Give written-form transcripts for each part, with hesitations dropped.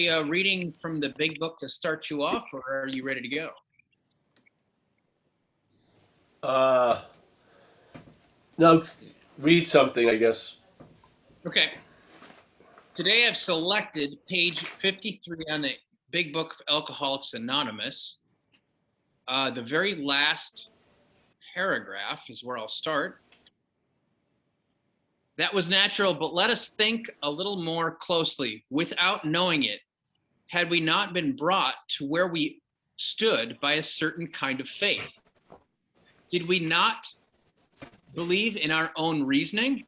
Reading from the big book to start you off, or are you ready to go? Uh, no, read something, I guess. Okay. Today I've selected page 53 on the big book of Alcoholics Anonymous. The very last paragraph is where I'll start. That was natural, but let us think a little more closely. Without knowing it, had we not been brought to where we stood by a certain kind of faith? Did we not believe in our own reasoning?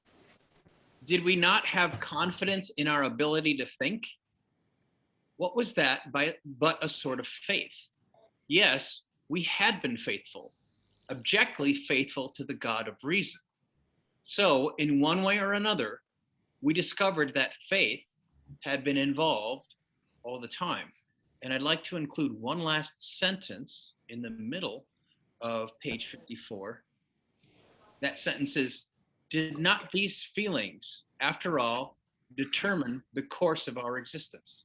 Did we not have confidence in our ability to think? What was that but a sort of faith? Yes, we had been faithful, abjectly faithful to the God of reason. So, in one way or another, we discovered that faith had been involved all the time. And I'd like to include one last sentence in the middle of page 54. That sentence is, did not these feelings, after all, determine the course of our existence?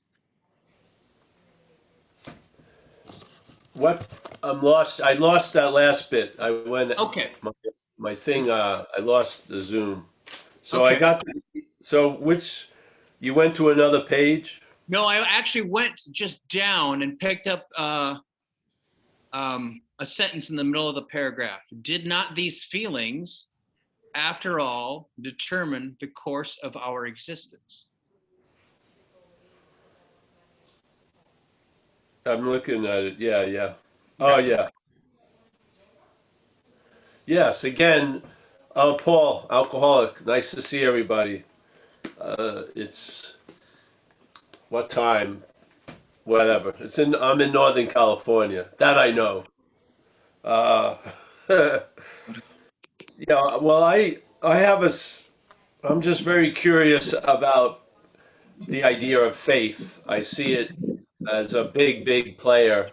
What? I'm lost. I lost that last bit. I went. Okay. My thing. I lost the Zoom. So I Okay. got. So which? You went to another page. No, I actually went just down and picked up a sentence in the middle of the paragraph. Did not these feelings, after all, determine the course of our existence? I'm looking at it. Yeah, yeah. Oh, Okay. yeah. Yes. Again. Paul, alcoholic. Nice to see everybody. It's what time? Whatever. It's in. I'm in Northern California. That I know. Uh, yeah. Well, I have a. I'm just very curious about the idea of faith. I see it as a big, big player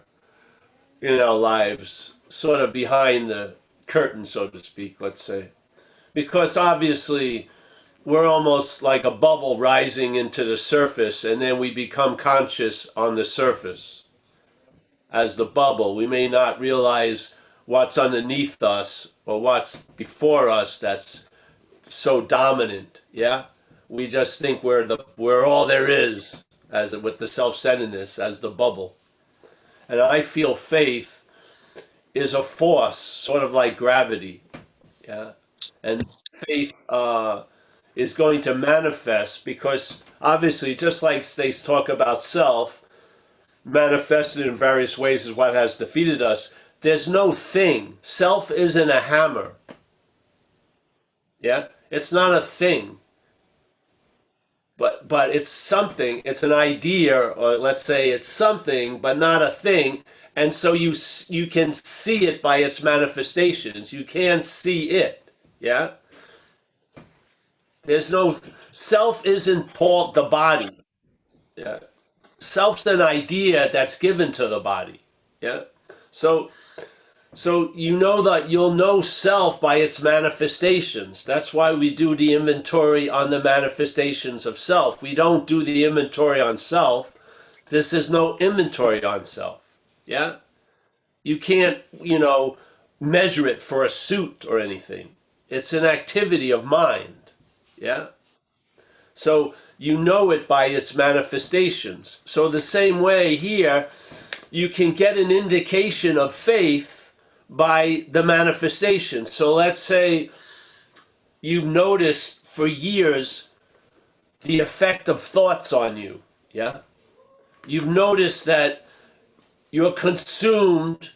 in our lives, sort of behind the curtain, so to speak, let's say. Because obviously, we're almost like a bubble rising into the surface, and then we become conscious on the surface as the bubble. We may not realize what's underneath us or what's before us that's so dominant, yeah? We just think we're all there is, as with the self-centeredness as the bubble. And I feel faith is a force, sort of like gravity, yeah. And faith is going to manifest because obviously, just like they talk about self, manifested in various ways is what has defeated us. There's no thing. Self isn't a hammer. Yeah, it's not a thing. But it's something. It's an idea, or let's say it's something, but not a thing. And so you can see it by its manifestations. You can see it. Yeah. There's no self. Isn't Paul the body? Yeah. Self's an idea that's given to the body. Yeah. So So you know that you'll know self by its manifestations. That's why we do the inventory on the manifestations of self. We don't do the inventory on self. This is no inventory on self. Yeah? You can't, measure it for a suit or anything. It's an activity of mind. Yeah? So you know it by its manifestations. So the same way here, you can get an indication of faith by the manifestation. So let's say you've noticed for years the effect of thoughts on you. Yeah? You've noticed that you're consumed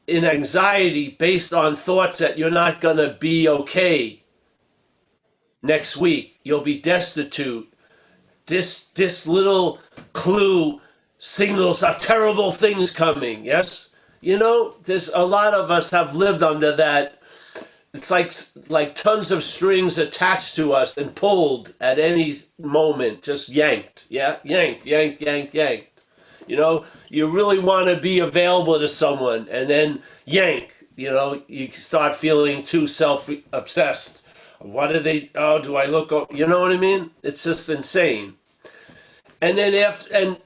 in anxiety based on thoughts that you're not going to be okay next week. You'll be destitute. This little clue signals are terrible things coming. Yes? There's a lot of us have lived under that. It's like tons of strings attached to us and pulled at any moment, just yanked. Yeah, yanked, yanked, yanked, yanked. You really want to be available to someone, and then yank. You start feeling too self-obsessed. What do they? Oh, do I look? You know what I mean? It's just insane. And then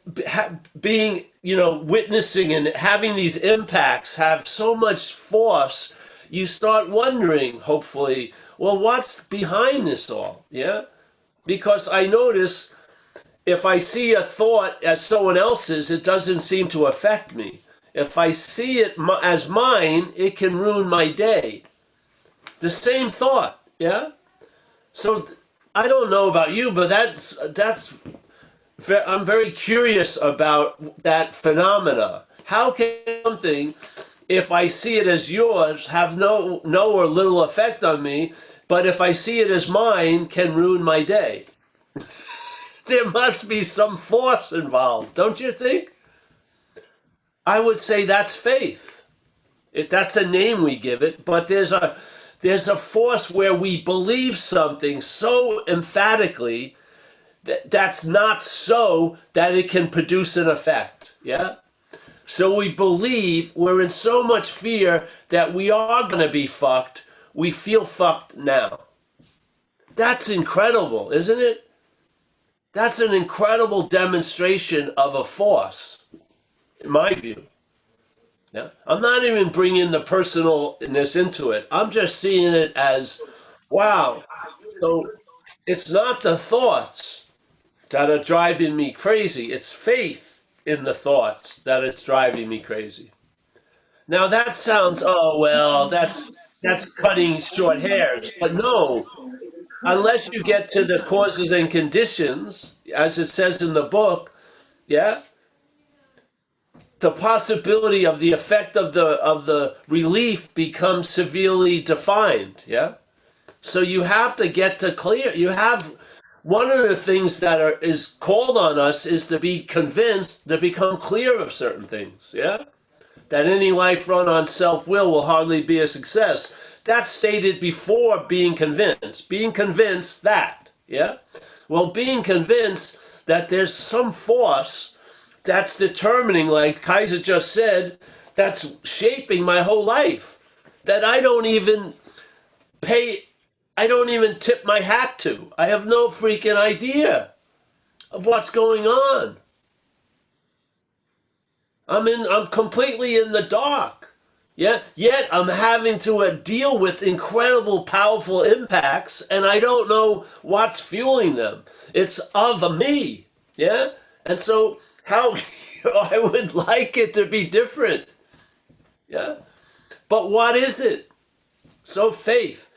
being, witnessing and having these impacts have so much force, you start wondering, hopefully, well, what's behind this all? Yeah? Because I notice if I see a thought as someone else's, it doesn't seem to affect me. If I see it as mine, it can ruin my day. The same thought, yeah? So I don't know about you, but I'm very curious about that phenomena. How can something, if I see it as yours, have no or little effect on me, but if I see it as mine, can ruin my day? There must be some force involved, don't you think? I would say that's faith. That's a name we give it, but there's a force where we believe something so emphatically that's not so that it can produce an effect. Yeah? So we believe, we're in so much fear that we are going to be fucked. We feel fucked now. That's incredible, isn't it? That's an incredible demonstration of a force, in my view. Yeah? I'm not even bringing the personalness into it. I'm just seeing it as, wow. So it's not the thoughts that are driving me crazy. It's faith in the thoughts that is driving me crazy. Now that sounds, oh well, that's cutting short hairs. But no, unless you get to the causes and conditions, as it says in the book, yeah, the possibility of the effect of the relief becomes severely defined. Yeah, so you have to get to clear. You have one of the things that is called on us is to be convinced, to become clear of certain things. Yeah, that any life run on self-will hardly be a success. That's stated before being convinced. Being convinced that, yeah? Well, being convinced that there's some force that's determining, like Kaiser just said, that's shaping my whole life. That I don't even tip my hat to. I have no freaking idea of what's going on. I'm completely in the dark. Yeah, yet I'm having to deal with incredible, powerful impacts, and I don't know what's fueling them. It's of me. Yeah, and so how I would like it to be different. Yeah, but what is it? So faith,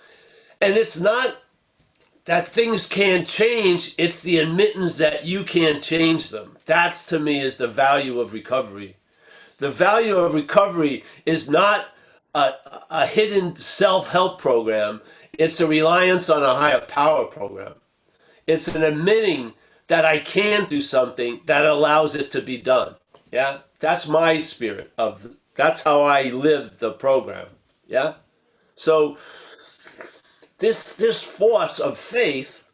and it's not that things can't change. It's the admittance that you can't change them. That's to me is the value of recovery. The value of recovery is not a hidden self-help program. It's a reliance on a higher power program. It's an admitting that I can do something that allows it to be done. Yeah, that's my spirit that's how I live the program. Yeah, so this force of faith,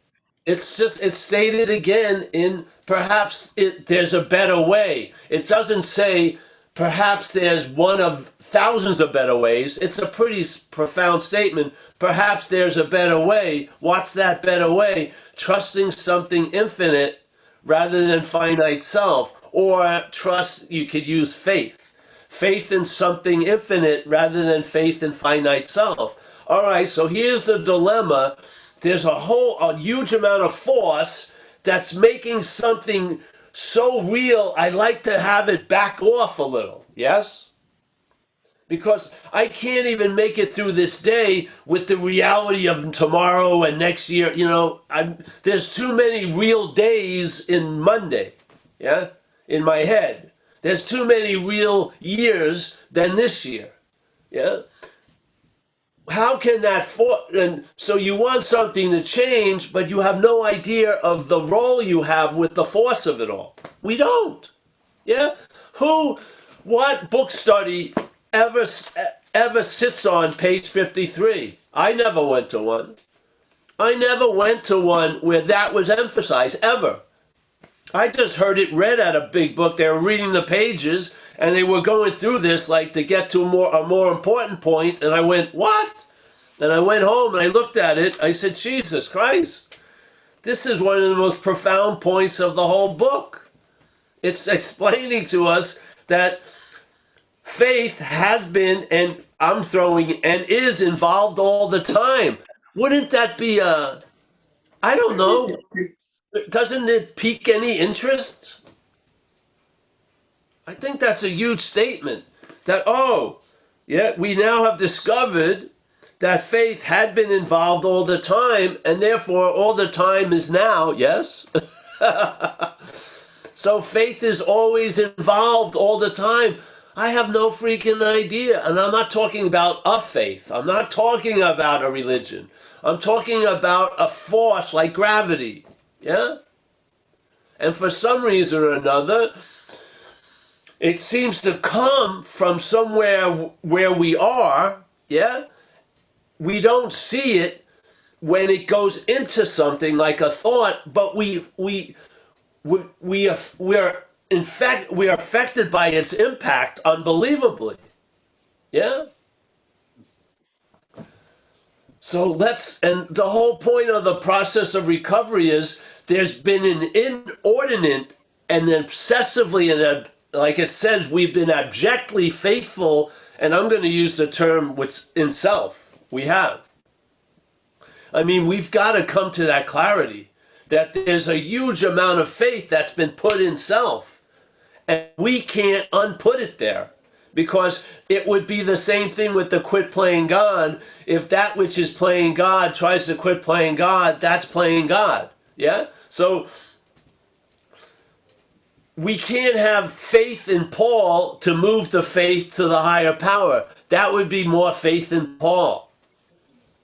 it's stated again in perhaps there's a better way. It doesn't say perhaps there's one of thousands of better ways. It's a pretty profound statement. Perhaps there's a better way. What's that better way? Trusting something infinite rather than finite self. Or trust, you could use faith. Faith in something infinite rather than faith in finite self. All right, so here's the dilemma. There's a huge amount of force that's making something so real, I like to have it back off a little. Yes? Because I can't even make it through this day with the reality of tomorrow and next year. There's too many real days in Monday, yeah, in my head. There's too many real years than this year, yeah. How can that and so you want something to change, but you have no idea of the role you have with the force of it all. We don't. Yeah? What book study ever sits on page 53? I never went to one. I never went to one where that was emphasized, ever. I just heard it read at a big book. They were reading the pages, and they were going through this like to get to a more important point, and I went, what? And I went home and I looked at it. I said, Jesus Christ, This is one of the most profound points of the whole book. It's explaining to us that faith has been, and I'm throwing, and is involved all the time. Wouldn't that be I don't know, doesn't it pique any interest? I think that's a huge statement that, oh, yeah, we now have discovered that faith had been involved all the time, and therefore all the time is now, yes? So faith is always involved all the time. I have no freaking idea. And I'm not talking about a faith. I'm not talking about a religion. I'm talking about a force like gravity. Yeah? And for some reason or another, it seems to come from somewhere where we are. Yeah? We don't see it when it goes into something like a thought, but we are affected by its impact unbelievably. Yeah? So and the whole point of the process of recovery is there's been an inordinate and obsessively, and like it says, we've been abjectly faithful, and I'm going to use the term what's in self. We have. I mean, we've got to come to that clarity that there's a huge amount of faith that's been put in self, and we can't unput it there, because it would be the same thing with the quit playing God. If that which is playing God tries to quit playing God, that's playing God. Yeah? So we can't have faith in Paul to move the faith to the higher power. That would be more faith in Paul.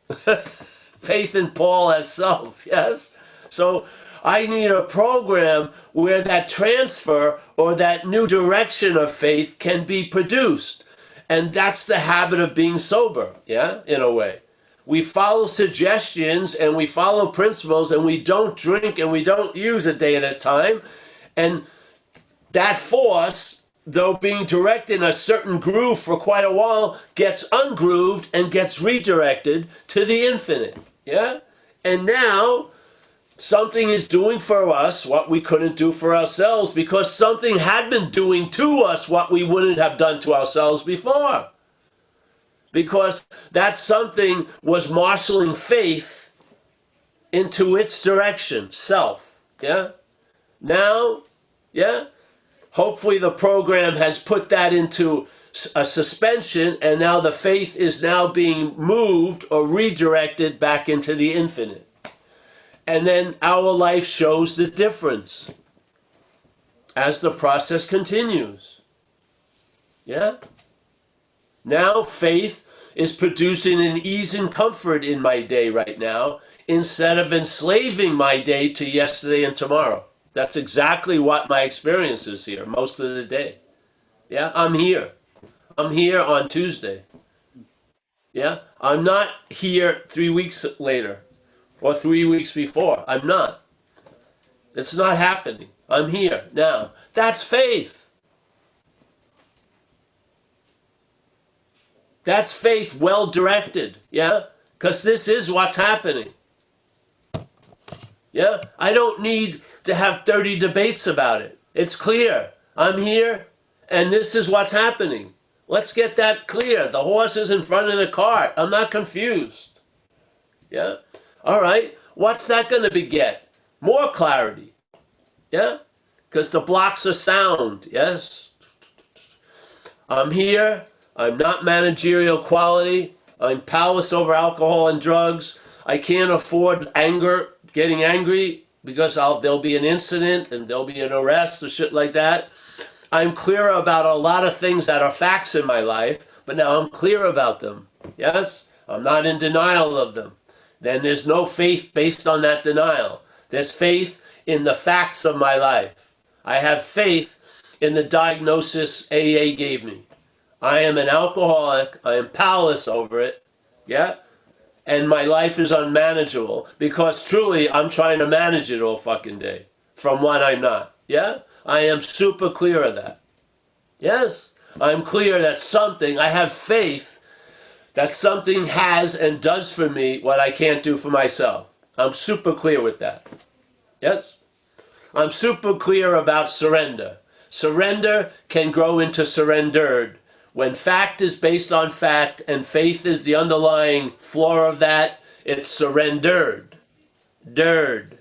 Faith in Paul as self, yes? So I need a program where that transfer or that new direction of faith can be produced. And that's the habit of being sober, yeah, in a way. We follow suggestions and we follow principles, and we don't drink and we don't use a day at a time. And that force, though being directed in a certain groove for quite a while, gets ungrooved and gets redirected to the infinite. Yeah? And now something is doing for us what we couldn't do for ourselves, because something had been doing to us what we wouldn't have done to ourselves before. Because that something was marshaling faith into its direction, self. Yeah? Now, yeah? Hopefully the program has put that into a suspension, and now the faith is now being moved or redirected back into the infinite. And then our life shows the difference as the process continues. Yeah? Now faith is producing an ease and comfort in my day right now, instead of enslaving my day to yesterday and tomorrow. That's exactly what my experience is here most of the day. Yeah, I'm here. I'm here on Tuesday. Yeah, I'm not here 3 weeks later or 3 weeks before. I'm not. It's not happening. I'm here now. That's faith. That's faith well directed. Yeah, because this is what's happening. Yeah, I don't need to have 30 debates about it. It's clear. I'm here, and this is what's happening. Let's get that clear. The horse is in front of the cart. I'm not confused. Yeah? All right. What's that going to beget? More clarity. Yeah? Because the blocks are sound. Yes? I'm here. I'm not managerial quality. I'm powerless over alcohol and drugs. I can't afford getting angry, because there'll be an incident and there'll be an arrest or shit like that. I'm clear about a lot of things that are facts in my life, but now I'm clear about them. Yes? I'm not in denial of them. Then there's no faith based on that denial. There's faith in the facts of my life. I have faith in the diagnosis AA gave me. I am an alcoholic. I am powerless over it. Yeah? And my life is unmanageable, because truly I'm trying to manage it all fucking day from what I'm not. Yeah? I am super clear of that. Yes? I'm clear that I have faith that something has and does for me what I can't do for myself. I'm super clear with that. Yes? I'm super clear about surrender. Surrender can grow into surrendered. When fact is based on fact and faith is the underlying floor of that, it's surrendered. Dird.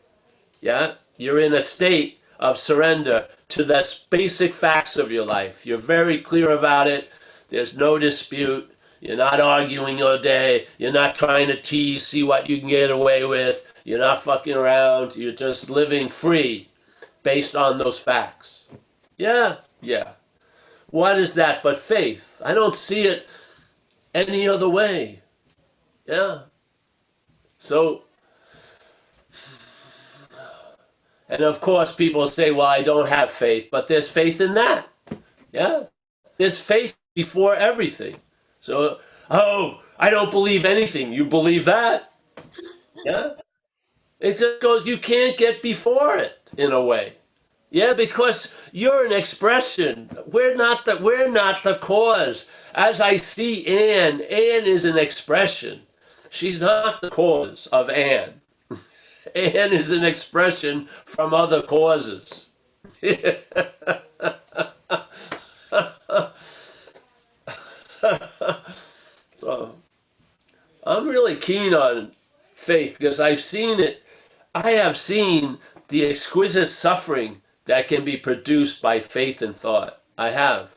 Yeah? You're in a state of surrender to the basic facts of your life. You're very clear about it. There's no dispute. You're not arguing all day. You're not trying to tease, see what you can get away with. You're not fucking around. You're just living free based on those facts. Yeah, yeah. What is that but faith? I don't see it any other way. Yeah. So, and of course, people say, well, I don't have faith, but there's faith in that. Yeah. There's faith before everything. So, oh, I don't believe anything. You believe that? Yeah. It just goes, you can't get before it in a way. Yeah, because you're an expression. We're not the cause. As I see Anne is an expression. She's not the cause of Anne. Anne is an expression from other causes. So I'm really keen on faith because I've seen it. I have seen the exquisite suffering that can be produced by faith and thought. I have.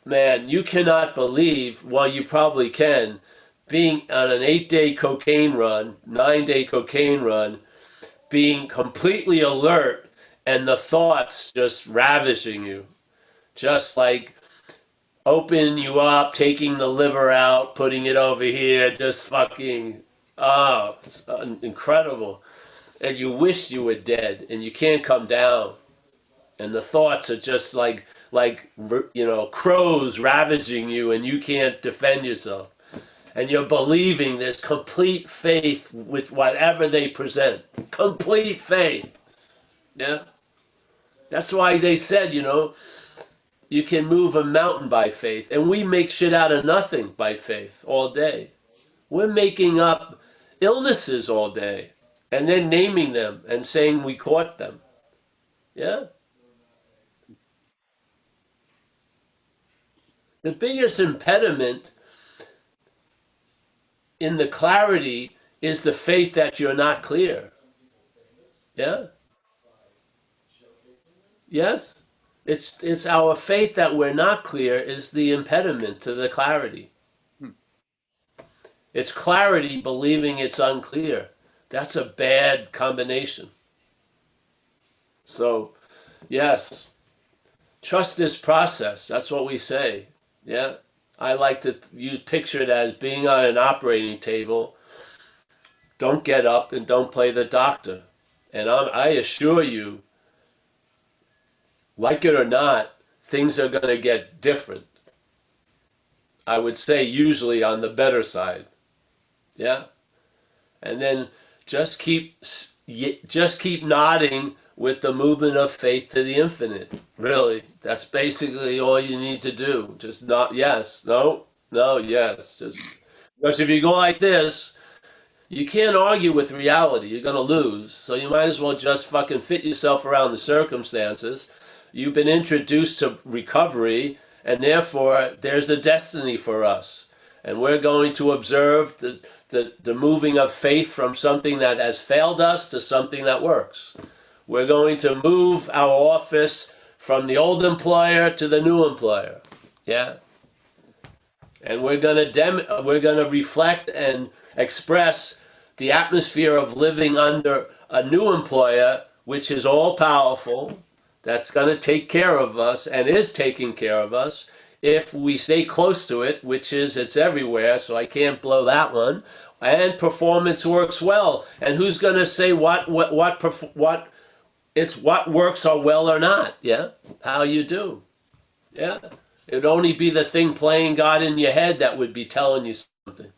Man, you cannot believe, well, you probably can, being on an 8-day cocaine run, 9-day cocaine run, being completely alert and the thoughts just ravaging you. Just like opening you up, taking the liver out, putting it over here, just fucking, oh, it's incredible. And you wish you were dead and you can't come down. And the thoughts are just like crows ravaging you and you can't defend yourself. And you're believing there's complete faith with whatever they present. Complete faith. Yeah? That's why they said, you can move a mountain by faith. And we make shit out of nothing by faith all day. We're making up illnesses all day. And then naming them and saying we caught them. Yeah? The biggest impediment in the clarity is the faith that you're not clear. Yeah? Yes? It's our faith that we're not clear is the impediment to the clarity. It's clarity believing it's unclear. That's a bad combination. So, yes, trust this process. That's what we say. Yeah? I like to picture it as being on an operating table. Don't get up and don't play the doctor. And I assure you, like it or not, things are going to get different. I would say usually on the better side. Yeah? And then just keep nodding with the movement of faith to the infinite. Really. That's basically all you need to do. Just not yes, no, yes. Just because if you go like this, you can't argue with reality. You're going to lose. So you might as well just fucking fit yourself around the circumstances. You've been introduced to recovery, and therefore there's a destiny for us. And we're going to observe the moving of faith from something that has failed us to something that works. We're going to move our office from the old employer to the new employer. Yeah? And we're going to reflect and express the atmosphere of living under a new employer, which is all powerful, that's going to take care of us and is taking care of us if we stay close to it, which is it's everywhere, so I can't blow that one. And performance works well. And who's going to say what it's what works or well or not? Yeah, how you do. Yeah, it'd only be the thing playing God in your head that would be telling you something.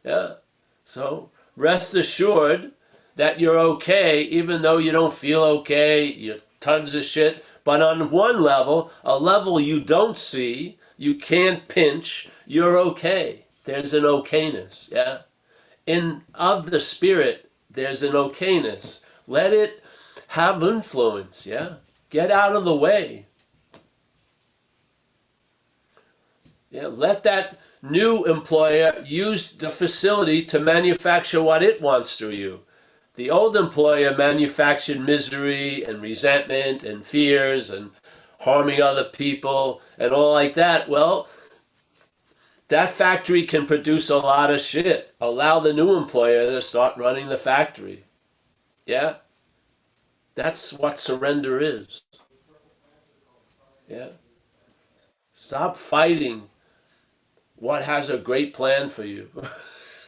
Yeah, so rest assured that you're okay, even though you don't feel okay. You're tons of shit. But on one level, a level you don't see, you can't pinch, you're okay. There's an okayness, yeah? Of the spirit, there's an okayness. Let it have influence, yeah? Get out of the way. Yeah, let that new employer use the facility to manufacture what it wants through you. The old employer manufactured misery and resentment and fears and harming other people and all like that. Well, that factory can produce a lot of shit. Allow the new employer to start running the factory. Yeah? That's what surrender is. Yeah? Stop fighting what has a great plan for you.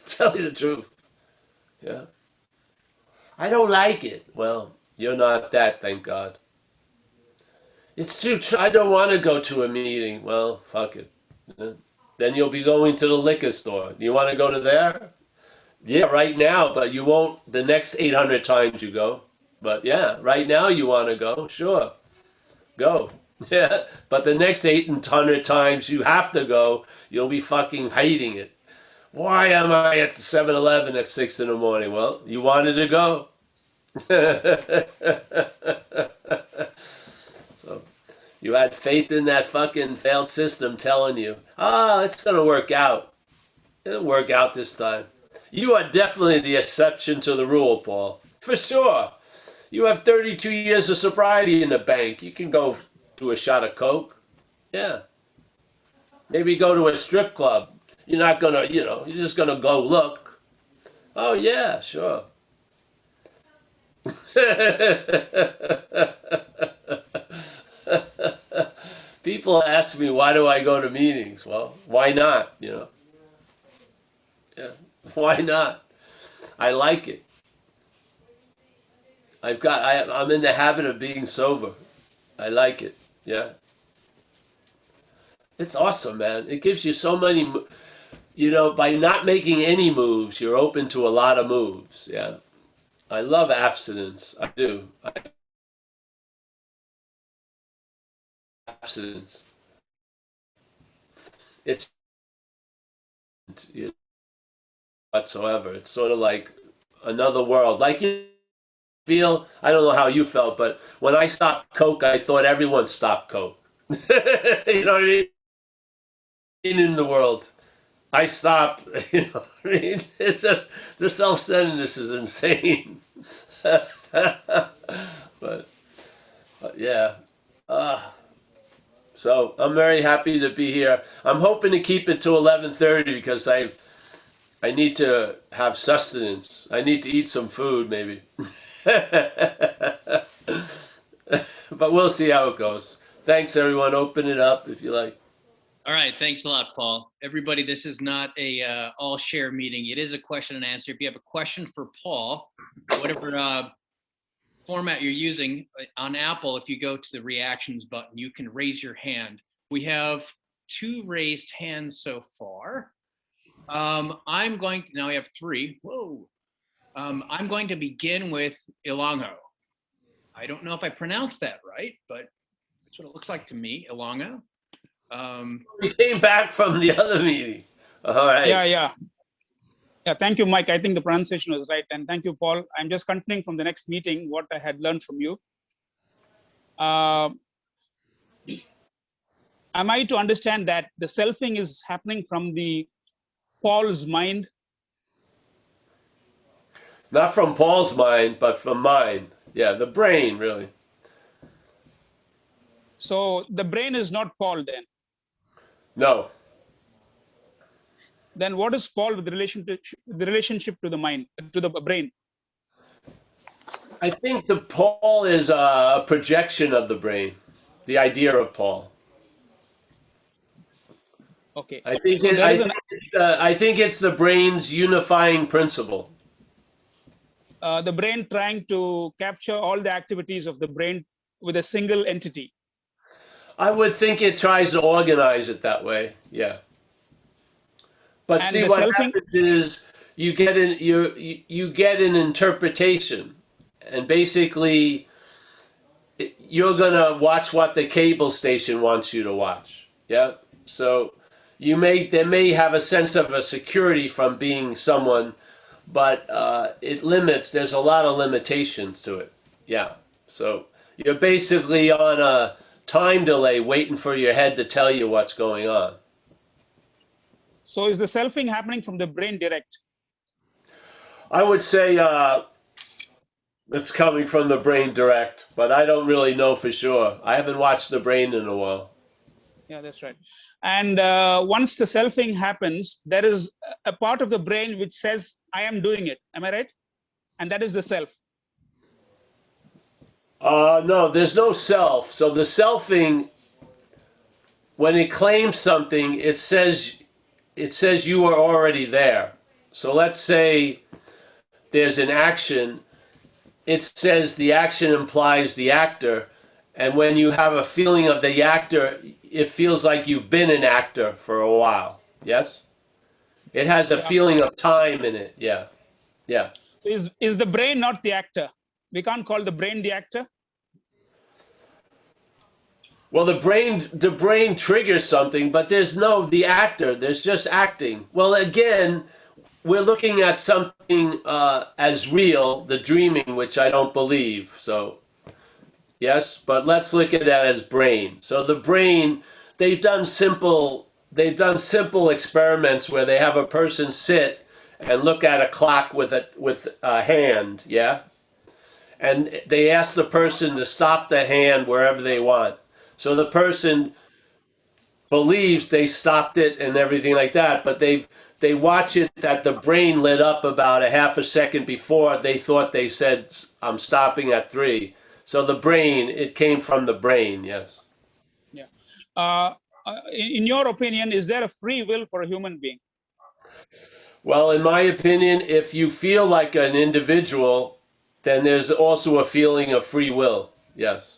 Tell you the truth. Yeah? I don't like it. Well, you're not that, thank God. It's too. I don't want to go to a meeting. Well, fuck it. Yeah. Then you'll be going to the liquor store. You want to go to there? Yeah, right now, but you won't the next 800 times you go. But yeah, right now you want to go. Sure. Go. Yeah, but the next 800 times you have to go, you'll be fucking hating it. Why am I at the 7-Eleven at 6 in the morning? Well, you wanted to go. So you had faith in that fucking failed system telling you, it's going to work out. It'll work out this time. You are definitely the exception to the rule, Paul. For sure. You have 32 years of sobriety in the bank. You can go do a shot of Coke. Yeah. Maybe go to a strip club. You're not going to, you're just going to go look. Oh, yeah, sure. People ask me, why do I go to meetings? Well, why not, Yeah. Why not? I like it. I'm in the habit of being sober. I like it. Yeah. It's awesome, man. It gives you so many, by not making any moves, you're open to a lot of moves. Yeah. I love abstinence. I do. Abstinence. It's whatsoever. It's sort of like another world. Like you feel, I don't know how you felt, but when I stopped Coke, I thought everyone stopped Coke. You know what I mean? In the world, I stopped. You know what I mean? It's just the self-centeredness is insane. but yeah. So I'm very happy to be here. I'm hoping to keep it to 11:30 because I need to have sustenance. I need to eat some food, maybe. But we'll see how it goes. Thanks, everyone. Open it up if you like. All right. Thanks a lot, Paul. Everybody, this is not a all share meeting. It is a question and answer. If you have a question for Paul, whatever format you're using on Apple, if you go to the reactions button, you can raise your hand. We have 2 raised hands so far. Now we have 3. Whoa. I'm going to begin with Ilongo. I don't know if I pronounced that right, but that's what it looks like to me, Ilongo. We came back from the other meeting. All right. Yeah. Thank you, Mike. I think the pronunciation was right. And thank you, Paul. I'm just continuing from the next meeting what I had learned from you. Am I to understand that the selfing is happening from the Paul's mind? Not from Paul's mind, but from mine. Yeah, the brain, really. So the brain is not Paul then? No. Then what is Paul with the relationship to the mind, to the brain? I think the Paul is a projection of the brain, the idea of Paul. Okay. I think it's the brain's unifying principle. The brain trying to capture all the activities of the brain with a single entity. I would think it tries to organize it that way. Yeah. But And see, what happens is you get an interpretation, and basically you're gonna watch what the cable station wants you to watch. Yeah. So they may have a sense of a security from being someone, but it limits. There's a lot of limitations to it. Yeah. So you're basically on a time delay, waiting for your head to tell you what's going on. So is the selfing happening from the brain direct? I would say it's coming from the brain direct, but I don't really know for sure. I haven't watched the brain in a while. Yeah, that's right. And once the selfing happens, there is a part of the brain which says, I am doing it. Am I right? And that is the self. No, there's no self. So the selfing, when it claims something, it says you are already there. So let's say there's an action. It says the action implies the actor, and when you have a feeling of the actor, it feels like you've been an actor for a while. Yes? It has a feeling of time in it. Yeah. Yeah. Is the brain not the actor? We can't call the brain the actor? Well, the brain triggers something, but there's no the actor. There's just acting. Well, again, we're looking at something as real, the dreaming, which I don't believe. So, yes, but let's look at that as brain. So the brain, they've done simple experiments where they have a person sit and look at a clock with a hand, yeah, and they ask the person to stop the hand wherever they want. So the person believes they stopped it and everything like that, but they watch it that the brain lit up about a half a second before they thought they said, I'm stopping at 3. So the brain, it came from the brain, yes. Yeah. In your opinion, is there a free will for a human being? Well, in my opinion, if you feel like an individual, then there's also a feeling of free will, yes.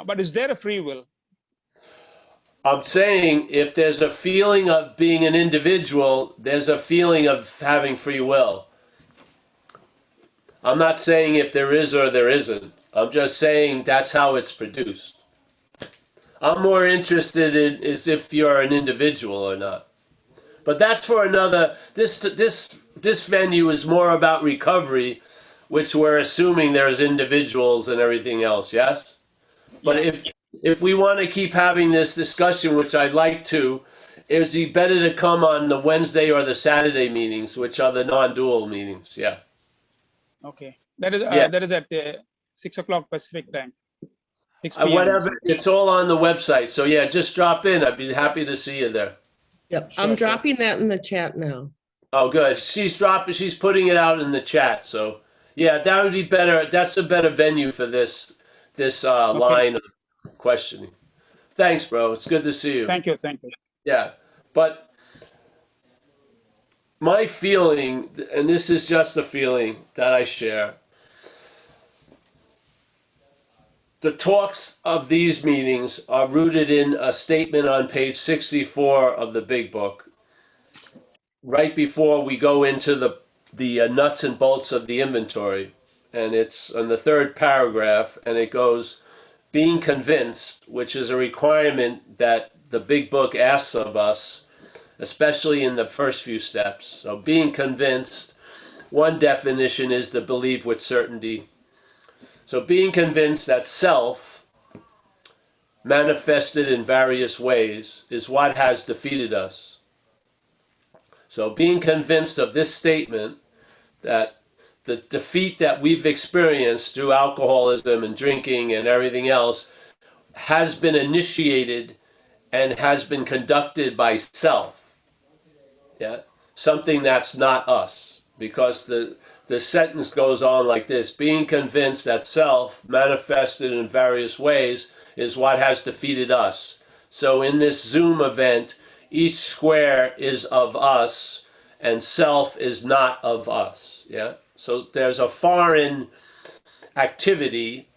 But is there a free will? I'm saying if there's a feeling of being an individual, there's a feeling of having free will. I'm not saying if there is or there isn't. I'm just saying that's how it's produced. I'm more interested in is if you're an individual or not. But that's for another. This venue is more about recovery, which we're assuming there's individuals and everything else. Yes. But if we want to keep having this discussion, which I'd like to, is it better to come on the Wednesday or the Saturday meetings, which are the non-dual meetings? Yeah. Okay. That is at 6 o'clock Pacific time. 6 p.m. Whatever. It's all on the website. So yeah, just drop in. I'd be happy to see you there. Yep, I'm dropping that in the chat now. Oh, good. She's putting it out in the chat. So yeah, that would be better. That's a better venue for this line of questioning. Thanks, bro. It's good to see you. Thank you. Yeah, but my feeling, and this is just a feeling that I share, the talks of these meetings are rooted in a statement on page 64 of the big book, right before we go into the nuts and bolts of the inventory. And it's on the 3rd paragraph, and it goes, being convinced, which is a requirement that the big book asks of us, especially in the first few steps. So being convinced, one definition is to believe with certainty. So being convinced that self, manifested in various ways, is what has defeated us. So being convinced of this statement, that the defeat that we've experienced through alcoholism and drinking and everything else has been initiated and has been conducted by self. Yeah, something that's not us, because the sentence goes on like this: being convinced that self, manifested in various ways, is what has defeated us. So in this Zoom event, each square is of us and self is not of us. Yeah. So there's a foreign activity.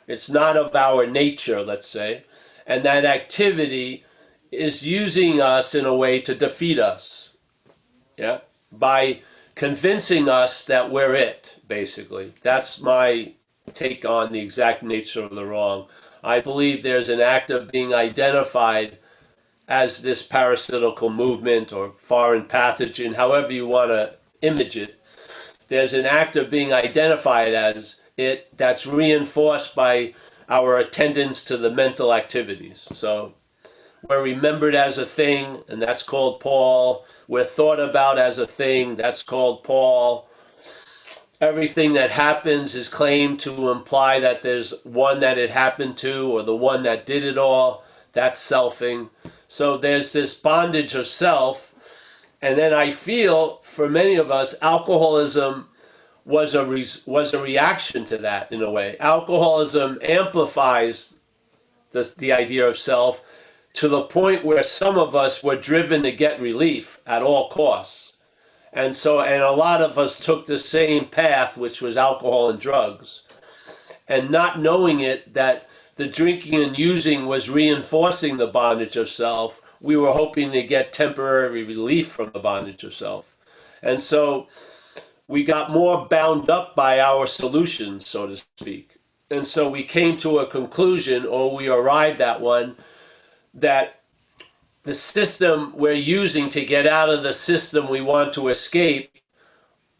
It's not of our nature, let's say. And that activity is using us in a way to defeat us. Yeah. By convincing us that we're it, basically. That's my take on the exact nature of the wrong. I believe there's an act of being identified as this parasitical movement or foreign pathogen, however you want to image it. There's an act of being identified as it that's reinforced by our attendance to the mental activities. So we're remembered as a thing, and that's called Paul. We're thought about as a thing, that's called Paul. Everything that happens is claimed to imply that there's one that it happened to, or the one that did it all. That's selfing. So there's this bondage of self. And then I feel, for many of us, alcoholism was a reaction to that in a way. Alcoholism amplifies the idea of self to the point where some of us were driven to get relief at all costs. And a lot of us took the same path, which was alcohol and drugs. And not knowing it, that the drinking and using was reinforcing the bondage of self, we were hoping to get temporary relief from the bondage of self. And so we got more bound up by our solutions, so to speak. And so we came to a conclusion, or we arrived at one, that the system we're using to get out of the system we want to escape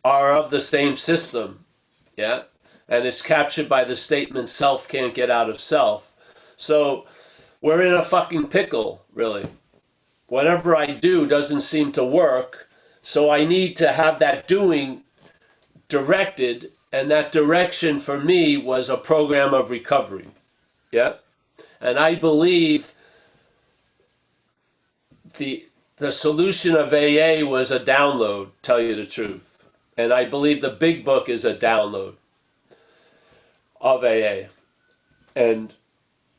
are of the same system. Yeah? And it's captured by the statement, self can't get out of self. So we're in a fucking pickle, really. Whatever I do doesn't seem to work, so I need to have that doing directed, and that direction for me was a program of recovery. Yeah? And I believe the solution of AA was a download, tell you the truth. And I believe the big book is a download of AA. And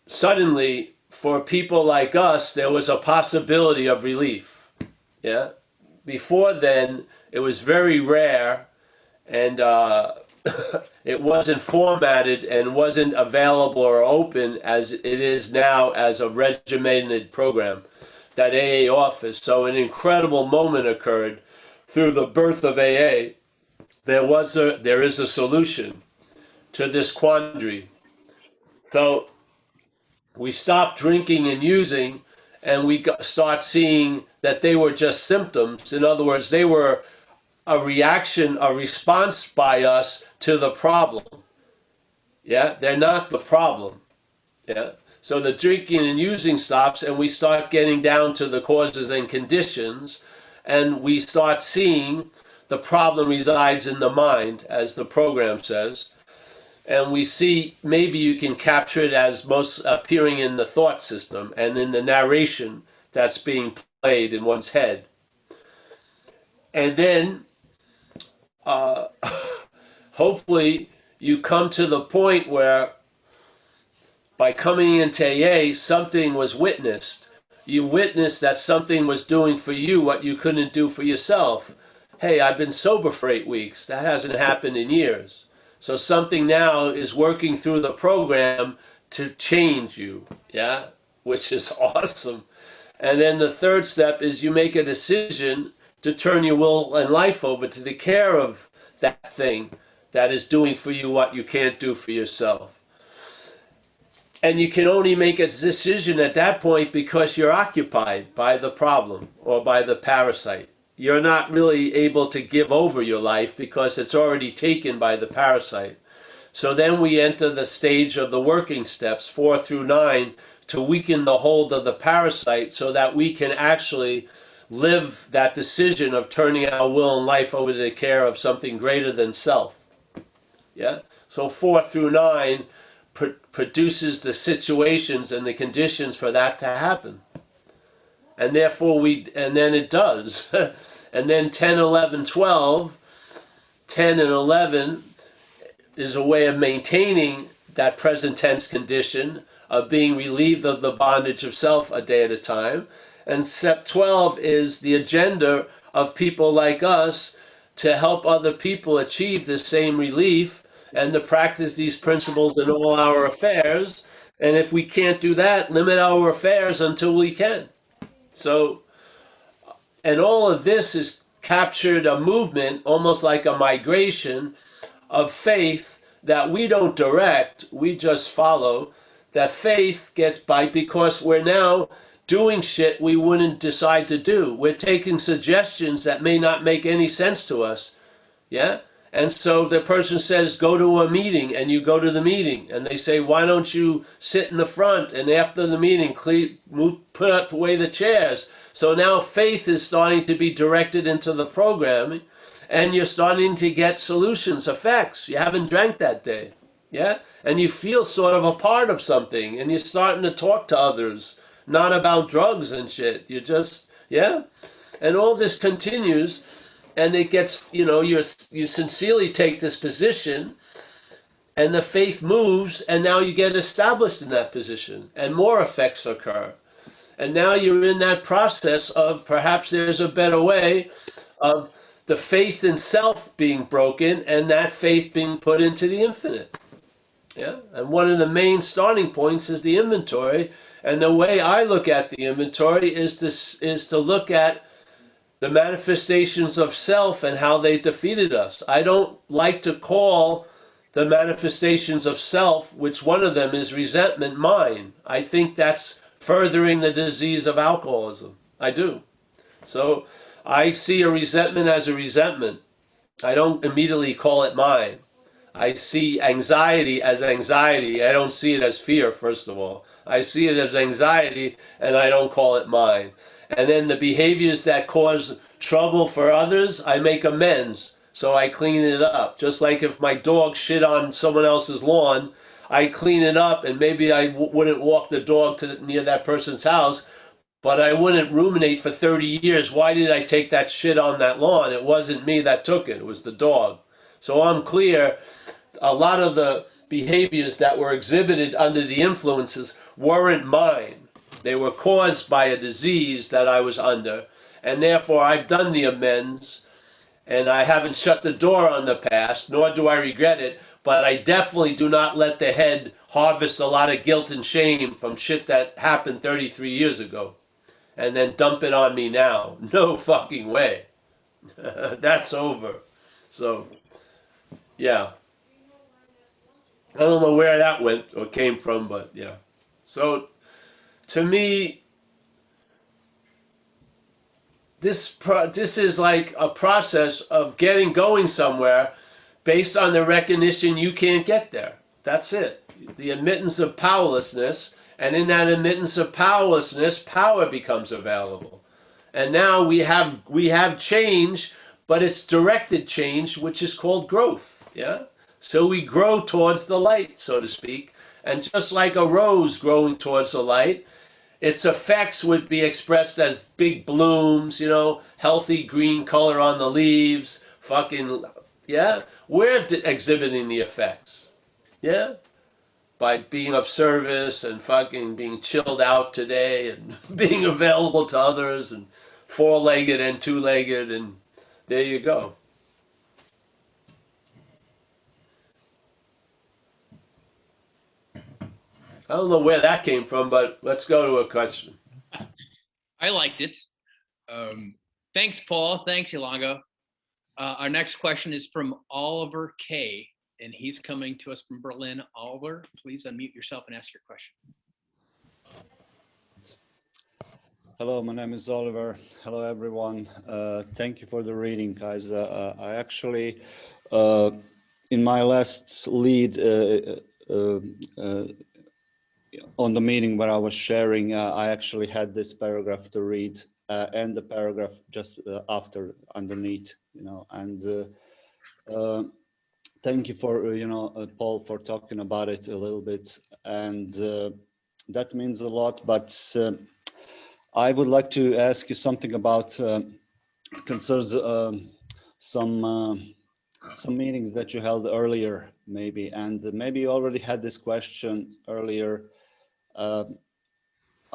suddenly, for people like us, there was a possibility of relief. Yeah? Before then, it was very rare, and it wasn't formatted and wasn't available or open as it is now as a regimented program, that AA offers. So an incredible moment occurred through the birth of AA. There is a solution to this quandary. So we stopped drinking and using, and we start seeing that they were just symptoms. In other words, they were a reaction, a response by us to the problem. Yeah, they're not the problem. Yeah. So the drinking and using stops, and we start getting down to the causes and conditions, and we start seeing the problem resides in the mind, as the program says. And we see, maybe you can capture it as most appearing in the thought system and in the narration that's being played in one's head. And then, hopefully, you come to the point where, by coming into AA, something was witnessed. You witnessed that something was doing for you what you couldn't do for yourself. Hey, I've been sober for 8 weeks. That hasn't happened in years. So something now is working through the program to change you, yeah? Which is awesome. And then the third step is you make a decision to turn your will and life over to the care of that thing that is doing for you what you can't do for yourself. And you can only make a decision at that point because you're occupied by the problem or by the parasite. You're not really able to give over your life because it's already taken by the parasite. So then we enter the stage of the working steps, 4 through 9, to weaken the hold of the parasite so that we can actually live that decision of turning our will and life over to the care of something greater than self. Yeah? So 4 through 9 produces the situations and the conditions for that to happen. And therefore and then it does. And then 10, 11, 12, 10 and 11 is a way of maintaining that present tense condition of being relieved of the bondage of self a day at a time. And step 12 is the agenda of people like us to help other people achieve the same relief and to practice these principles in all our affairs. And if we can't do that, limit our affairs until we can. So, and all of this is captured a movement, almost like a migration of faith that we don't direct, we just follow. That faith gets by because we're now doing shit we wouldn't decide to do. We're taking suggestions that may not make any sense to us. Yeah? And so the person says, go to a meeting, and you go to the meeting. And they say, why don't you sit in the front? And after the meeting, put away the chairs. So now faith is starting to be directed into the programming, and you're starting to get solutions, effects. You haven't drank that day. Yeah? And you feel sort of a part of something, and you're starting to talk to others, not about drugs and shit. You just, yeah? And all this continues. And it gets, you sincerely take this position, and the faith moves, and now you get established in that position, and more effects occur. And now you're in that process of perhaps there's a better way of the faith in self being broken, and that faith being put into the infinite. Yeah. And one of the main starting points is the inventory. And the way I look at the inventory is to look at the manifestations of self and how they defeated us. I don't like to call the manifestations of self, which one of them is resentment, mine. I think that's furthering the disease of alcoholism. I do. So I see a resentment as a resentment. I don't immediately call it mine. I see anxiety as anxiety. I don't see it as fear, first of all. I see it as anxiety, and I don't call it mine. And then the behaviors that cause trouble for others, I make amends. So I clean it up. Just like if my dog shit on someone else's lawn, I clean it up, and maybe I wouldn't walk the dog near that person's house, but I wouldn't ruminate for 30 years. Why did I take that shit on that lawn? It wasn't me that took it. It was the dog. So I'm clear. A lot of the behaviors that were exhibited under the influences weren't mine. They were caused by a disease that I was under, and therefore I've done the amends, and I haven't shut the door on the past, nor do I regret it, but I definitely do not let the head harvest a lot of guilt and shame from shit that happened 33 years ago, and then dump it on me now. No fucking way. That's over. So, yeah. I don't know where that went or came from, but yeah. So, to me, this is like a process of going somewhere based on the recognition you can't get there. That's it. The admittance of powerlessness, and in that admittance of powerlessness, power becomes available. And now we have change, but it's directed change, which is called growth. Yeah. So we grow towards the light, so to speak. And just like a rose growing towards the light, its effects would be expressed as big blooms, healthy green color on the leaves, fucking, yeah? We're exhibiting the effects, yeah? By being of service and fucking being chilled out today and being available to others and four-legged and two-legged, and there you go. I don't know where that came from, but let's go to a question. I liked it. Thanks, Paul. Thanks, Ilongo. Our next question is from Oliver K., and he's coming to us from Berlin. Oliver, please unmute yourself and ask your question. Hello, my name is Oliver. Hello, everyone. Thank you for the reading, guys. I actually, in my last lead, on the meeting where I was sharing, I actually had this paragraph to read and the paragraph just after underneath, and thank you for, Paul, for talking about it a little bit, and that means a lot, but I would like to ask you something about concerns some meetings that you held earlier, maybe, and maybe you already had this question earlier.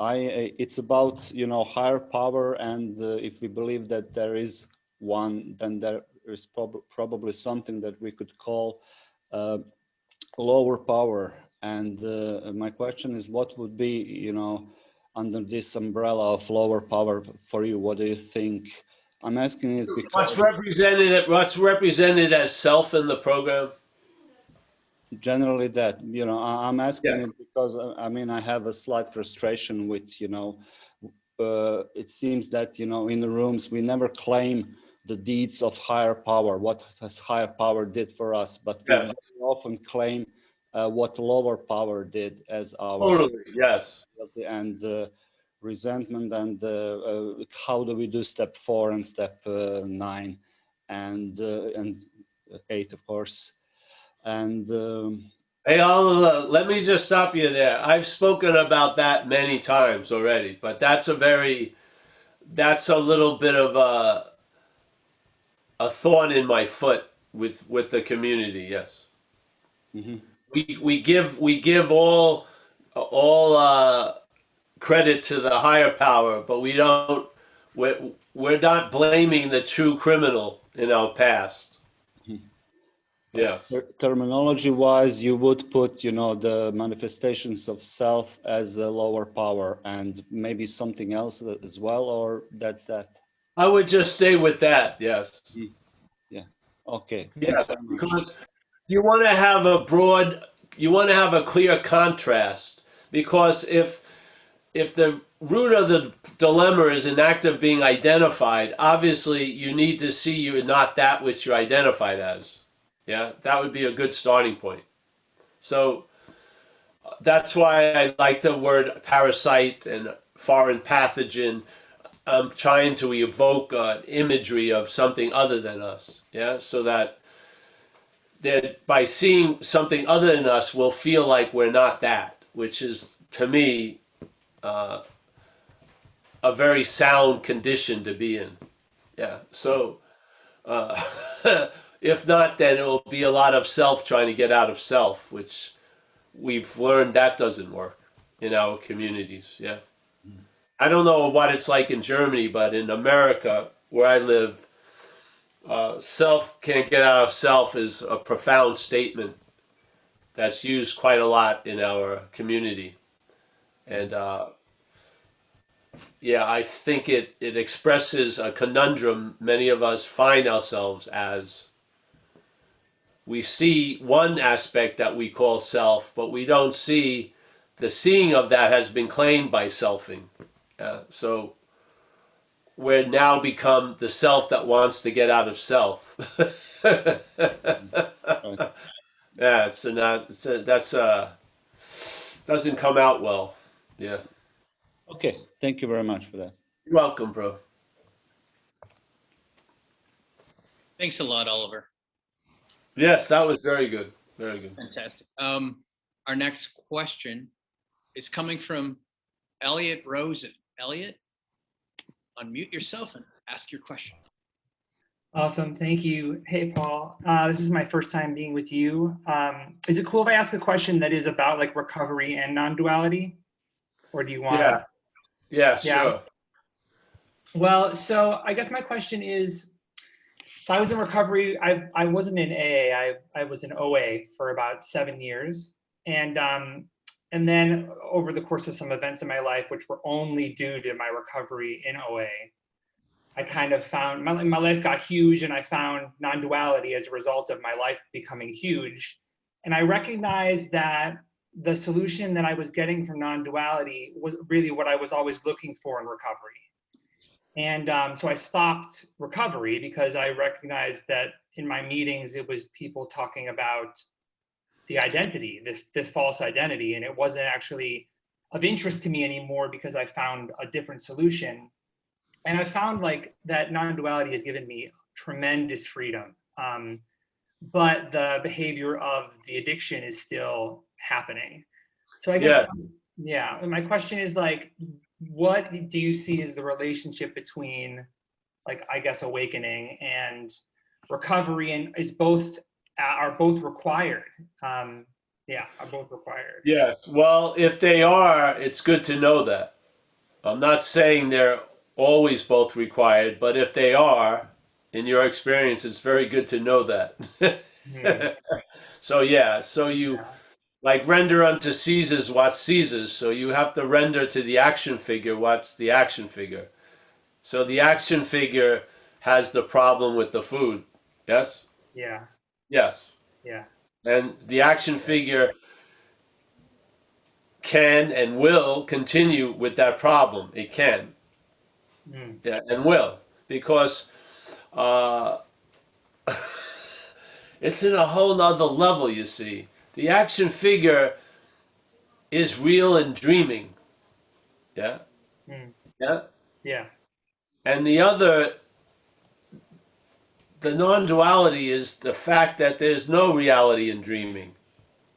It's about, higher power, and if we believe that there is one, then there is probably something that we could call lower power. And my question is, what would be, under this umbrella of lower power for you? What do you think? I'm asking it because what's represented as self in the program? Generally that, I'm asking it because I have a slight frustration with, it seems that, in the rooms, we never claim the deeds of higher power, what has higher power did for us, but we Yes. very often claim what lower power did as our Totally. Yes. guilty and resentment, and how do we do step 4 and step 9 and 8, of course. And Hey, let me just stop you there. I've spoken about that many times already, but that's a little bit of a thorn in my foot with the community. Yes. mhm. We give all credit to the higher power, but we're not blaming the true criminal in our past. Yes. Terminology wise, you would put, the manifestations of self as a lower power and maybe something else as well, or that's that? I would just stay with that. Yes. Yeah. Okay. Yeah, Thanks very much. because you want to have a clear contrast, because if the root of the dilemma is an act of being identified, obviously you need to see you're not that which you're identified as. Yeah, that would be a good starting point. So that's why I like the word parasite and foreign pathogen. I'm trying to evoke an imagery of something other than us. Yeah, so that by seeing something other than us, we'll feel like we're not that, which is, to me, a very sound condition to be in. Yeah. So, if not, then it'll be a lot of self trying to get out of self, which we've learned that doesn't work in our communities. Yeah. I don't know what it's like in Germany, but in America, where I live, self can't get out of self is a profound statement that's used quite a lot in our community. And yeah, I think it expresses a conundrum many of us find ourselves as. We see one aspect that we call self, but we don't see the seeing of that has been claimed by selfing. So we're now become the self that wants to get out of self. Right. Yeah, doesn't come out well. Yeah. Okay. Thank you very much for that. You're welcome, bro. Thanks a lot, Oliver. Yes, that was very good. Very good. Fantastic. Our next question is coming from Elliot Rosen. Elliot, unmute yourself and ask your question. Awesome. Thank you. Hey, Paul. This is my first time being with you. Is it cool if I ask a question that is about like recovery and non-duality? Or do you want? Yeah. Yeah, sure. Well, so I guess my question is, so I was in recovery. I wasn't in AA. I was in OA for about 7 years. And then over the course of some events in my life, which were only due to my recovery in OA, I kind of found my life got huge, and I found non-duality as a result of my life becoming huge. And I recognized that the solution that I was getting from non-duality was really what I was always looking for in recovery. And so I stopped recovery because I recognized that in my meetings, it was people talking about the identity, this false identity, and it wasn't actually of interest to me anymore because I found a different solution. And I found like that non-duality has given me tremendous freedom. But the behavior of the addiction is still happening. So I guess, yeah, my question is like, what do you see as the relationship between, like, I guess, awakening and recovery, and are both required? Yeah, are both required. Yes. Well, if they are, it's good to know that. I'm not saying they're always both required, but if they are, in your experience, it's very good to know that. So yeah, like render unto Caesar's what's Caesar's. So you have to render to the action figure what's the action figure. So the action figure has the problem with the food. Yes? Yeah. Yes. Yeah. And the action figure can and will continue with that problem. It can. Mm. Yeah, and will, because uh, it's in a whole nother level, you see. The action figure is real and dreaming. Yeah, Mm. yeah. Yeah. And the non-duality is the fact that there's no reality in dreaming,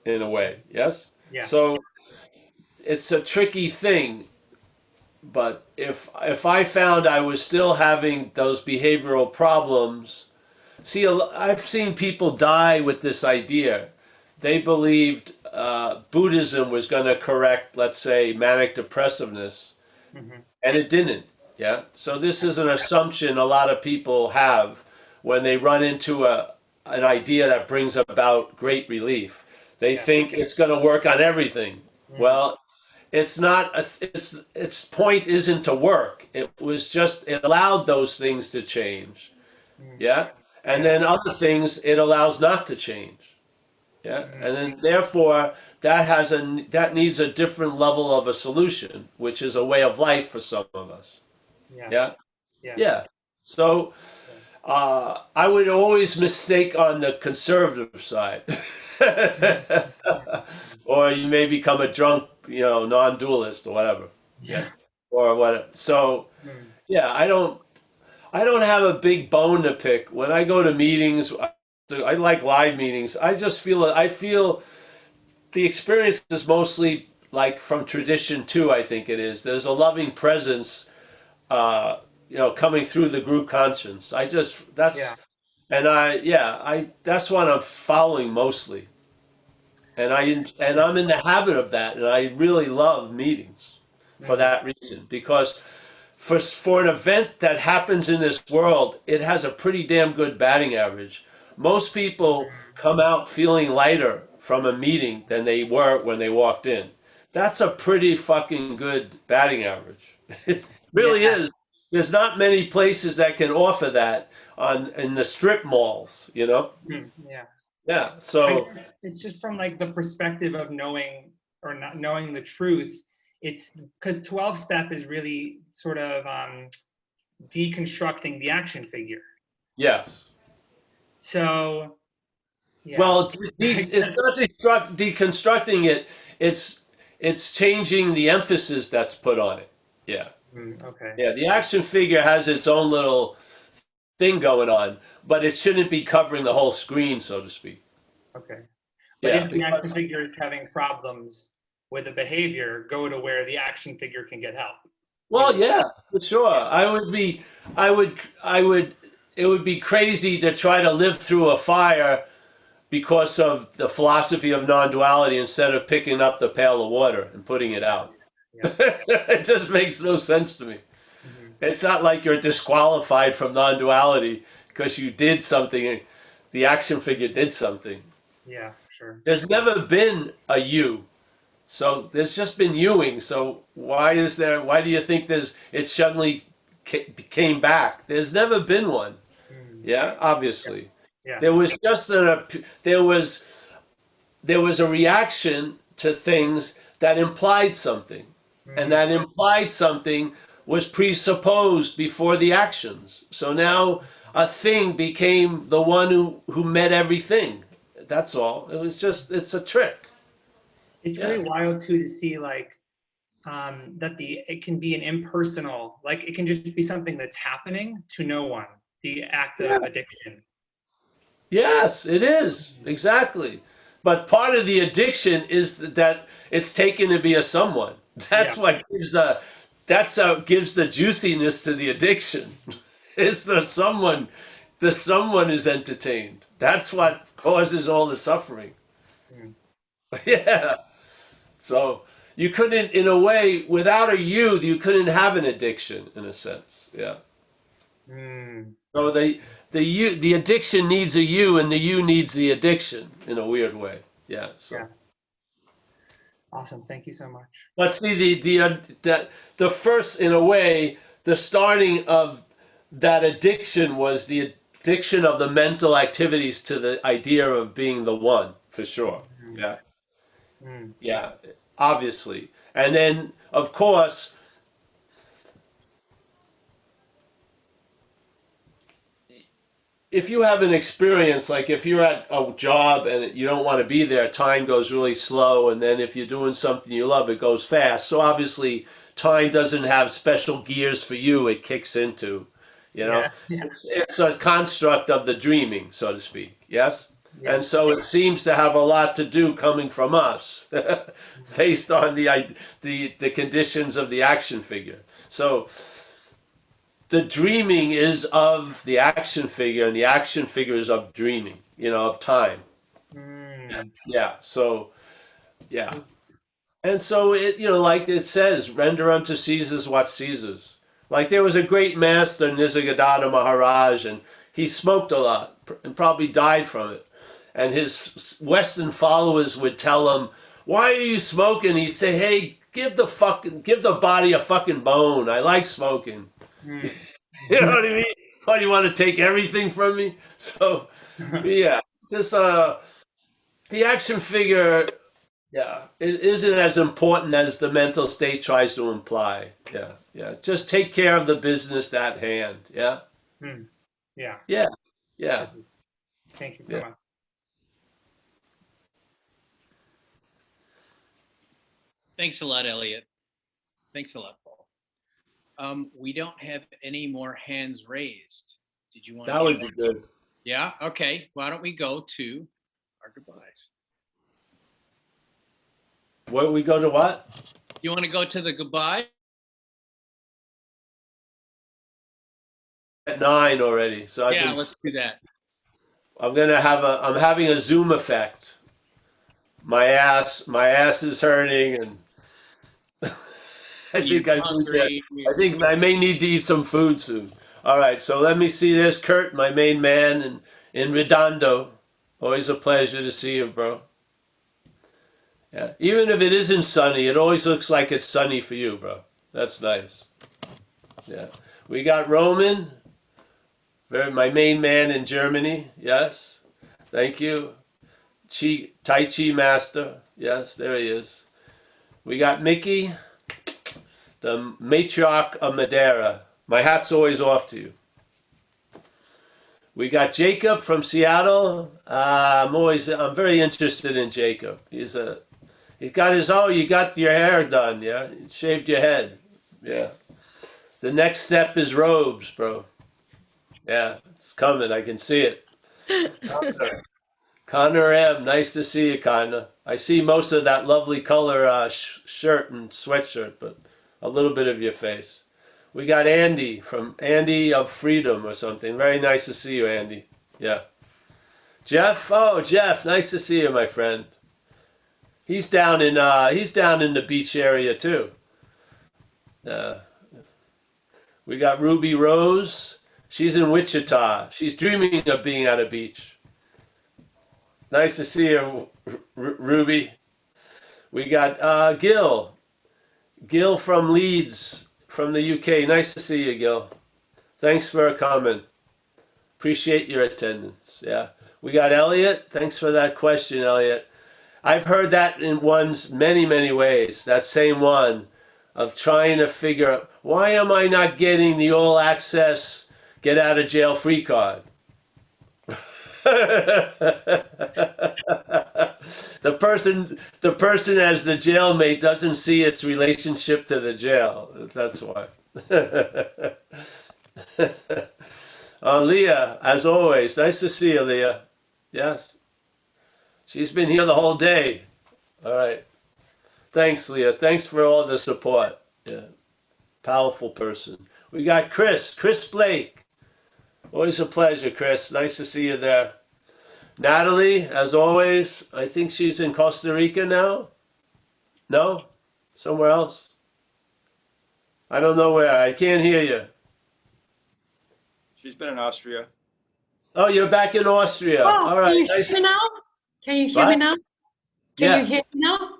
in a way. Yes? Yeah. So it's a tricky thing, but if I found I was still having those behavioral problems, see, I've seen people die with this idea. They believed Buddhism was going to correct, let's say, manic depressiveness, Hmm. and it didn't. Yeah. So this is an assumption a lot of people have when they run into an idea that brings about great relief. They Yeah. think it's going to work on everything. Mm. Well, it's not. Its point isn't to work. It was just it allowed those things to change. Mm. Yeah. And Yeah. then other things it allows not to change. Yeah. Mm. And then therefore that needs a different level of a solution, which is a way of life for some of us. Yeah. Yeah. Yeah. Yeah. So I would always mistake on the conservative side. Or you may become a drunk, non-dualist or whatever. Yeah. Or what. So Mm. yeah, I don't have a big bone to pick. When I go to meetings, I like live meetings. I feel the experience is mostly like from tradition too, I think it is. There's a loving presence uh, coming through the group conscience. Yeah. That's what I'm following mostly, and I'm in the habit of that, and I really love meetings for Mm. that reason because for an event that happens in this world, it has a pretty damn good batting average. Most people come out feeling lighter from a meeting than they were when they walked in. That's a pretty fucking good batting average. It really Yeah. is. There's not many places that can offer that in the strip malls. Mm. Yeah. Yeah. I So guess it's just from like the perspective of knowing or not knowing the truth. It's because 12 step is really sort of deconstructing the action figure. yes. So yeah. Well, it's not deconstructing it. It's changing the emphasis that's put on it. Yeah. Mm, okay. Yeah. The action figure has its own little thing going on, but it shouldn't be covering the whole screen, so to speak. Okay. But Yeah. if the action Because figure is having problems with the behavior, go to where the action figure can get help. well, yeah, for sure. Yeah. I would. It would be crazy to try to live through a fire because of the philosophy of non-duality instead of picking up the pail of water and putting it out. Yeah. It just makes no sense to me. Mhm. It's not like you're disqualified from non-duality because you did something, the action figure did something. Yeah, sure. There's never been a you. So there's just been youing. So why do you think it suddenly came back? There's never been one. Mm. Yeah, obviously. Yeah. There was just there was a reaction to things that implied something. And Mhm. that implied something was presupposed before the actions. So now a thing became the one who met everything. That's all. It's a trick. It's Yeah. really wild too to see like that it can be an impersonal, like it can just be something that's happening to no one. The act Yeah. of addiction. Yes, it is. Exactly. But part of the addiction is that it's taken to be a someone. Yeah. That's how it gives the juiciness to the addiction. Is the someone is entertained. That's what causes all the suffering. Mm. Yeah. So you couldn't, in a way, without a you couldn't have an addiction, in a sense. Yeah. Mm. So the addiction needs a you, and the you needs the addiction in a weird way. Yeah. So. Yeah. Awesome. Thank you so much. But see, the first, in a way, the starting of that addiction was the addiction of the mental activities to the idea of being the one, for sure. Mm. Yeah. Mm. Yeah. Obviously. And then, of course, if you have an experience, like if you're at a job and you don't want to be there, time goes really slow. And then if you're doing something you love, it goes fast. So obviously, time doesn't have special gears for you. It kicks into, you know, Yeah. it's a construct of the dreaming, so to speak. Yes. Yeah. And so it seems to have a lot to do coming from us, based on the conditions of the action figure. So the dreaming is of the action figure, and the action figure is of dreaming, you know, of time. Yeah. So, yeah. And so it, you know, like it says, render unto Caesar's what Caesar's. Like there was a great master, Nisargadatta Maharaj, and he smoked a lot and probably died from it. And his Western followers would tell him, "Why are you smoking?" He'd say, "Hey, give the body a fucking bone. I like smoking." You know what I mean? Why do you want to take everything from me? So, yeah, this the action figure, yeah, it isn't as important as the mental state tries to imply. Yeah, yeah. Just take care of the business at hand. Yeah, Yeah. yeah, yeah. Thank you very much. Thanks a lot, Elliot. Thanks a lot, Paul. We don't have any more hands raised. Did you want That would be good. Yeah. Okay. Why don't we go to our goodbyes? Where we go to what? You want to go to the goodbye? At 9 already, so I Yeah, can. let's do that. I'm having a Zoom effect. My ass is hurting, and I think I think I may need to eat some food soon. All right, so let me see. There's Kurt, my main man, in Redondo. Always a pleasure to see you, bro. Yeah, even if it isn't sunny, it always looks like it's sunny for you, bro. That's nice. Yeah, we got Roman, my main man in Germany. Yes, thank you. Tai Chi master. Yes, there he is. We got Mickey, the matriarch of Madeira. My hat's always off to you. We got Jacob from Seattle. I'm very interested in Jacob. He's got his, you got your hair done, yeah? You shaved your head. Yeah. The next step is robes, bro. Yeah, it's coming. I can see it. Connor M, nice to see you, Connor. I see most of that lovely color shirt and sweatshirt, but a little bit of your face. We got Andy from Andy of Freedom or something. Very nice to see you, Andy. Yeah. Jeff, Jeff, nice to see you, my friend. He's down in the beach area too. We got Ruby Rose. She's in Wichita. She's dreaming of being at a beach. Nice to see you, Ruby. We got Gil. Gil from Leeds, from the UK. Nice to see you, Gil. Thanks for coming. Appreciate your attendance. Yeah. We got Elliot. Thanks for that question, Elliot. I've heard that in many, many ways. That same one of trying to figure out, why am I not getting the all access get out of jail free card? The person as the jailmate doesn't see its relationship to the jail. That's why. Leah, as always, nice to see you, Leah. Yes. She's been here the whole day. All right. Thanks, Leah. Thanks for all the support. Yeah. Powerful person. We got Chris Blake. Always a pleasure, Chris. Nice to see you there. Natalie, as always, I think she's in Costa Rica now. No? Somewhere else? I don't know where. I can't hear you. She's been in Austria. Oh, you're back in Austria. All right. Can you hear me now? Can you hear me now? Can you hear me now?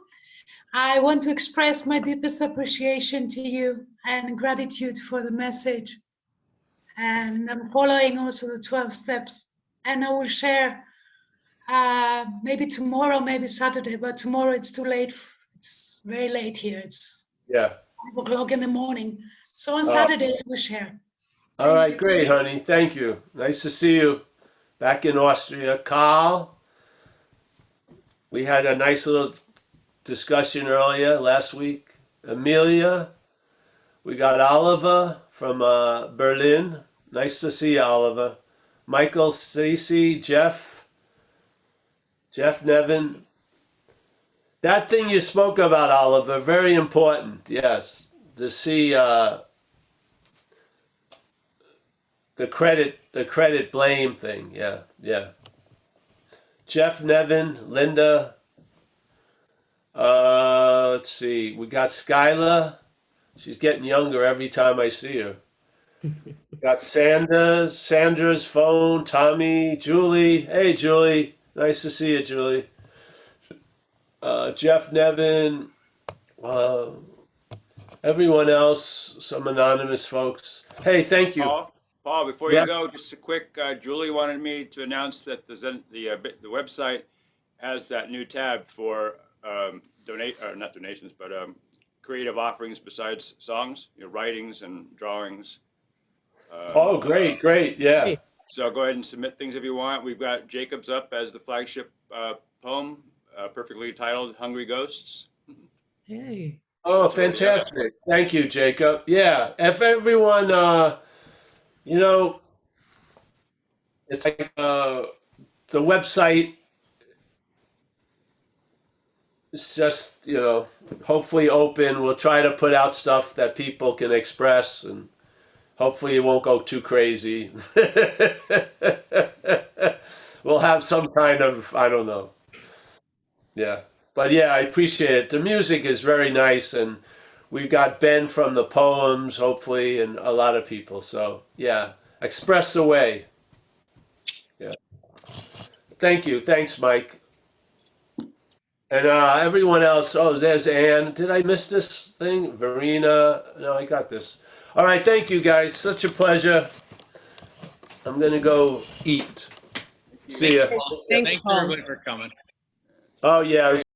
I want to express my deepest appreciation to you and gratitude for the message. And I'm following also the 12 steps. And I will share maybe tomorrow, maybe Saturday, but tomorrow it's too late. It's very late here. It's 5 o'clock in the morning. So on Saturday I will share. All right, great, honey. Thank you. Nice to see you. back in Austria. Carl, we had a nice little discussion earlier last week. Amelia, we got Oliver from Berlin. Nice to see you, Oliver. Michael, Stacy, Jeff Nevin. That thing you spoke about, Oliver, very important. Yes, to see the credit blame thing. Yeah. Jeff Nevin, Linda. Let's see. We got Skylar. She's getting younger every time I see her. Got Sandra's phone, Tommy, Julie. Hey, Julie. Nice to see you, Julie. Jeff Nevin. Everyone else, some anonymous folks. Hey, thank you. Paul, before you go, just a quick, Julie wanted me to announce that the website has that new tab for not donations, but creative offerings besides songs, writings and drawings. Oh, great, yeah. So go ahead and submit things if you want. We've got Jacob's up as the flagship poem, perfectly titled "Hungry Ghosts." Hey. Oh, fantastic! Thank you, Jacob. Yeah, if everyone, it's like the website. It's just, hopefully open. We'll try to put out stuff that people can express, and hopefully it won't go too crazy. We'll have some kind of, I don't know. Yeah. But yeah, I appreciate it. The music is very nice, and we've got Ben from the poems, hopefully, and a lot of people. So yeah, express away. Yeah. Thank you. Thanks, Mike. And everyone else. Oh, there's Ann. Did I miss this thing? Verena. No, I got this. All right. Thank you, guys. Such a pleasure. I'm going to go eat. See ya. Thanks, Thanks Paul. everybody for coming. Oh, yeah.